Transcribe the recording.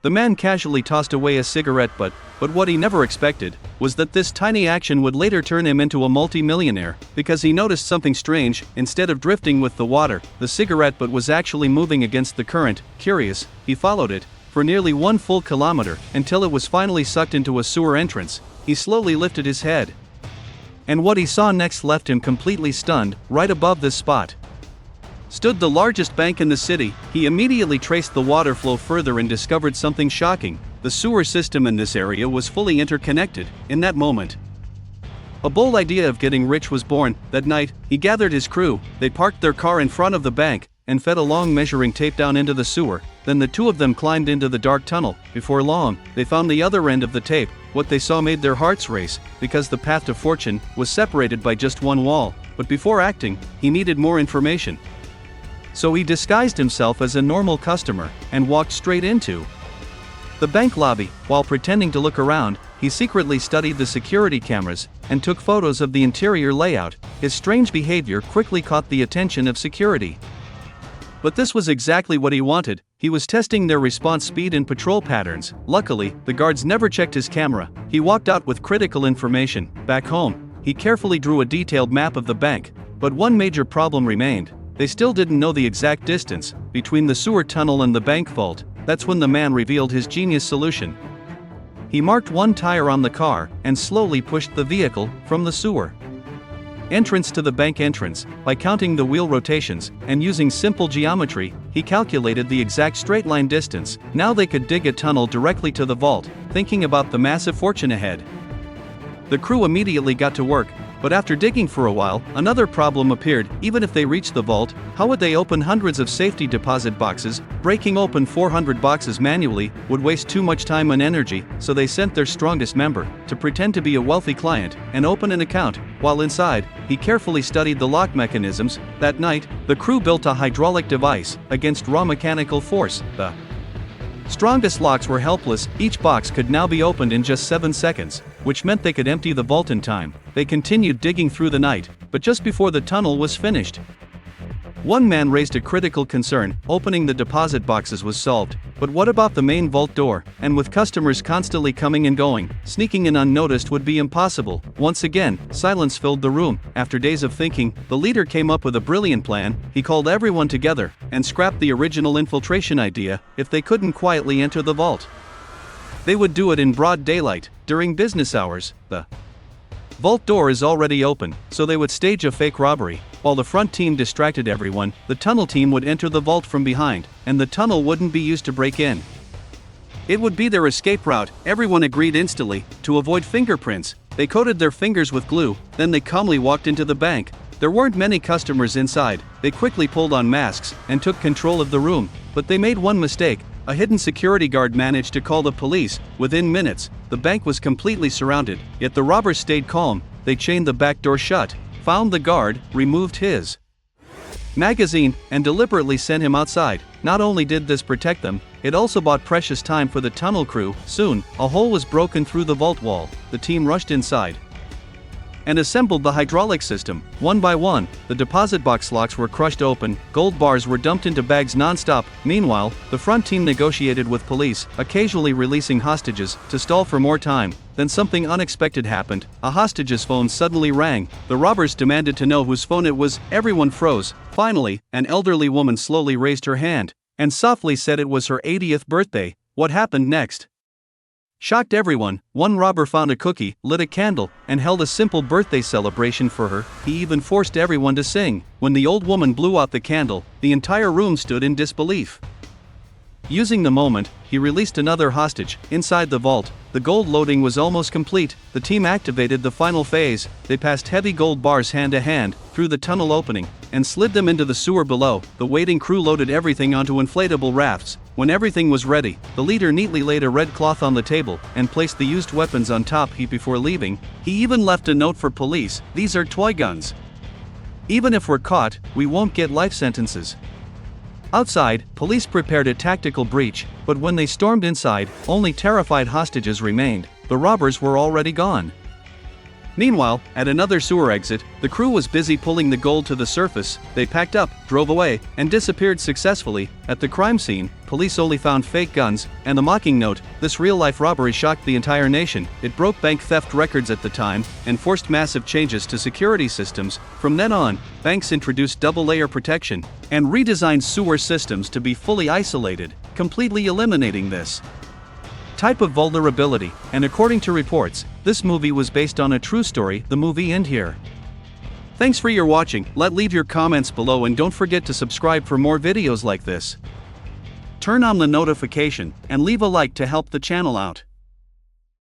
The man casually tossed away a cigarette, but what he never expected was that this tiny action would later turn him into a multi-millionaire, because he noticed something strange. Instead of drifting with the water, the cigarette butt was actually moving against the current. Curious, he followed it for nearly 1 full kilometer until it was finally sucked into a sewer entrance. He slowly lifted his head, and what he saw next left him completely stunned. Right above this spot stood the largest bank in the city. He immediately traced the water flow further and discovered something shocking. The sewer system in this area was fully interconnected. In that moment, a bold idea of getting rich was born. That night, he gathered his crew. They parked their car in front of the bank and fed a long measuring tape down into the sewer. Then the two of them climbed into the dark tunnel. Before long, they found the other end of the tape. What they saw made their hearts race, because the path to fortune was separated by just one wall. But before acting, he needed more information. So he disguised himself as a normal customer and walked straight into the bank lobby. While pretending to look around, he secretly studied the security cameras and took photos of the interior layout. His strange behavior quickly caught the attention of security. But this was exactly what he wanted. He was testing their response speed and patrol patterns. Luckily, the guards never checked his camera. He walked out with critical information. Back home, he carefully drew a detailed map of the bank. But one major problem remained. They still didn't know the exact distance between the sewer tunnel and the bank vault. That's when the man revealed his genius solution. He marked one tire on the car and slowly pushed the vehicle from the sewer entrance to the bank entrance. By counting the wheel rotations and using simple geometry, he calculated the exact straight line distance. Now they could dig a tunnel directly to the vault. Thinking about the massive fortune ahead, the crew immediately got to work. But after digging for a while, another problem appeared. Even if they reached the vault, how would they open hundreds of safety deposit boxes? Breaking open 400 boxes manually would waste too much time and energy, so they sent their strongest member to pretend to be a wealthy client and open an account. While inside, he carefully studied the lock mechanisms. That night, the crew built a hydraulic device against raw mechanical force. The strongest locks were helpless. Each box could now be opened in just 7 seconds, which meant they could empty the vault in time. They continued digging through the night, but just before the tunnel was finished, one man raised a critical concern. Opening the deposit boxes was solved, but what about the main vault door? And with customers constantly coming and going, sneaking in unnoticed would be impossible. Once again, silence filled the room. After days of thinking, the leader came up with a brilliant plan. He called everyone together and scrapped the original infiltration idea. If they couldn't quietly enter the vault, they would do it in broad daylight, during business hours. The vault door is already open, so they would stage a fake robbery. While the front team distracted everyone, the tunnel team would enter the vault from behind, and the tunnel wouldn't be used to break in. It would be their escape route. Everyone agreed instantly. To avoid fingerprints, they coated their fingers with glue, then they calmly walked into the bank. There weren't many customers inside. They quickly pulled on masks and took control of the room, but they made one mistake. A hidden security guard managed to call the police. Within minutes, the bank was completely surrounded, yet the robbers stayed calm. They chained the back door shut, found the guard, removed his magazine, and deliberately sent him outside. Not only did this protect them, it also bought precious time for the tunnel crew. Soon, a hole was broken through the vault wall. The team rushed inside and assembled the hydraulic system. One by one, the deposit box locks were crushed open, gold bars were dumped into bags non-stop. Meanwhile, the front team negotiated with police, occasionally releasing hostages to stall for more time. Then something unexpected happened. A hostage's phone suddenly rang. The robbers demanded to know whose phone it was. Everyone froze. Finally, an elderly woman slowly raised her hand and softly said it was her 80th birthday. What happened next shocked everyone. One robber found a cookie, lit a candle, and held a simple birthday celebration for her. He even forced everyone to sing. When the old woman blew out the candle, the entire room stood in disbelief. Using the moment, he released another hostage. Inside the vault, the gold loading was almost complete. The team activated the final phase. They passed heavy gold bars hand to hand through the tunnel opening and slid them into the sewer below. The waiting crew loaded everything onto inflatable rafts. When everything was ready, the leader neatly laid a red cloth on the table and placed the used weapons on top. Before leaving, he even left a note for police. These are toy guns. Even if we're caught, we won't get life sentences. Outside, police prepared a tactical breach, but when they stormed inside, only terrified hostages remained. The robbers were already gone. Meanwhile, at another sewer exit, the crew was busy pulling the gold to the surface. They packed up, drove away, and disappeared successfully. At the crime scene, police only found fake guns and the mocking note. This real-life robbery shocked the entire nation. It broke bank theft records at the time and forced massive changes to security systems. From then on, banks introduced double-layer protection and redesigned sewer systems to be fully isolated, completely eliminating this type of vulnerability. And according to reports, this movie was based on a true story. The movie ends here. Thanks for your watching. Leave your comments below and don't forget to subscribe for more videos like this. Turn on the notification and leave a like to help the channel out.